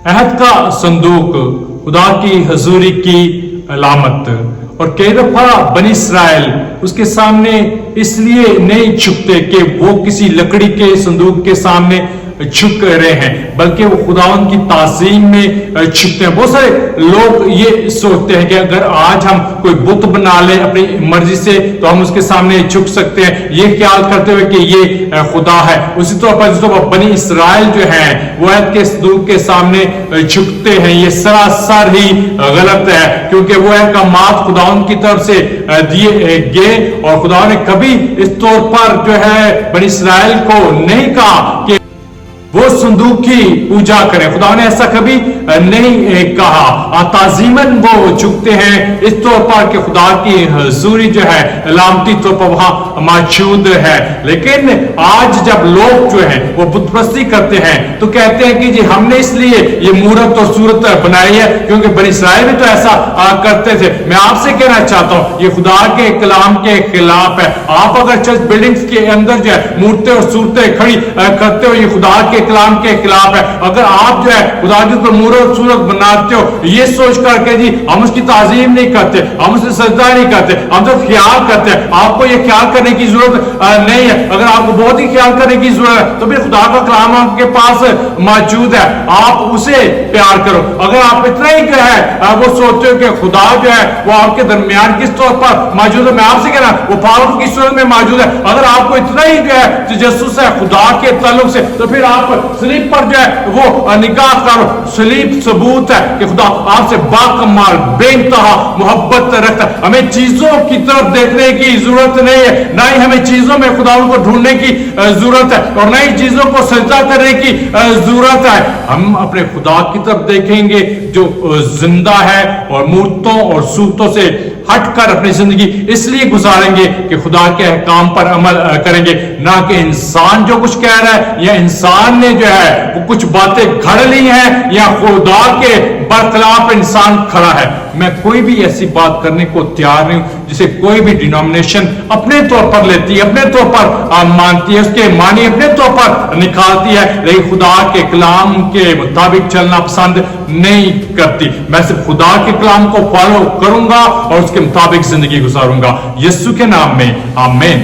अहद का संदूक, खुदा की हजूरी की अलामत। और कई दफा बनी इस्राएल उसके सामने इसलिए नहीं झुकते कि वो किसी लकड़ी के संदूक के सामने झुक रहे हैं, बल्कि वो खुदावन की ताज़ीम में झुकते हैं। बहुत सारे लोग ये सोचते हैं कि अगर आज हम कोई बुत बना ले अपनी मर्जी से तो हम उसके सामने झुक सकते हैं, ये ख्याल करते हुए कि ये खुदा है। उसी तौर पर जिस तरह बनी इस्राएल जो है वो अहद के संदूक के सामने झुकते हैं, ये सरासर ही गलत है, क्योंकि वो अहकामात खुदावन की तरफ से दिए गए और खुदा ने कभी इस तौर पर जो है बनी इस्राएल को नहीं कहा कि वो संदूक की पूजा करें। खुदा ने ऐसा कभी नहीं कहा। ताजीमन वो झुकते हैं इस तौर पर कि खुदा की हजूरी जो है अलामती तौर पर वहां मौजूद है। लेकिन आज जब लोग जो है वो बुतप्रस्ती करते हैं तो कहते हैं कि जी हमने इसलिए ये मूरत और सूरत बनाई है क्योंकि बनी इस्राएल भी तो ऐसा करते थे। मैं आपसे कहना चाहता हूं ये खुदा के कलाम के खिलाफ है। आप अगर चर्च बिल्डिंग्स के अंदर जो है मूर्तें और सूरतें खड़ी करते हो, ये खुदा के कलाम के खिलाफ है। अगर आप जो है खुदा की ऊपर मूरत सूरत बनाते हो ये सोच करके जी हम उसकी ताजीम नहीं करते, हम उससे सजदा नहीं करते, हम तो ख्याल करते हैं। आपको ये ख्याल करने की जरूरत नहीं है। अगर आपको बहुत ही ख्याल करने की जरूरत है तो फिर खुदा का कलाम आपके पास मौजूद है, आप उसे प्यार करो। अगर आप इतना ही है वो सोचते हो कि खुदा जो है वो आपके दरमियान किस तौर पर मौजूद है, मैं आपसे कह रहा हूं वो पागल की सूरत में मौजूद है। अगर आपको इतना ही जो है तजस्सुस है खुदा के ताल्लुक से तो फिर आप सलीब पर जो है वो निगाह करो। सलीब सबूत है कि खुदा आपसे बाकमाल बेइंतहा मोहब्बत रखता है। हमें चीजों की तरफ देखने की जरूरत नहीं है, ना ही हमें चीजों में खुदा को ढूंढने की जरूरत है और ना ही चीजों को सजदा करने की जरूरत है। हम अपने खुदा की तरफ देखेंगे जो जिंदा है और मूर्तों और सूरतों से हटकर अपनी जिंदगी इसलिए गुजारेंगे कि खुदा के अहकाम पर अमल करेंगे, ना कि इंसान जो कुछ कह रहा है या इंसान ने जो है वो कुछ बातें घड़ ली हैं या खुदा के बरखिलाफ इंसान खड़ा है। मैं कोई भी ऐसी बात करने को तैयार नहीं हूं जिसे कोई भी डिनोमिनेशन अपने तौर पर लेती है, अपने तौर पर मानती है, उसके मानी अपने तौर पर निकालती है, लेकिन खुदा के कलाम के मुताबिक चलना पसंद नहीं करती। मैं सिर्फ खुदा के कलाम को फॉलो करूंगा और उसके मुताबिक जिंदगी गुजारूंगा। यीशु के नाम में आमीन।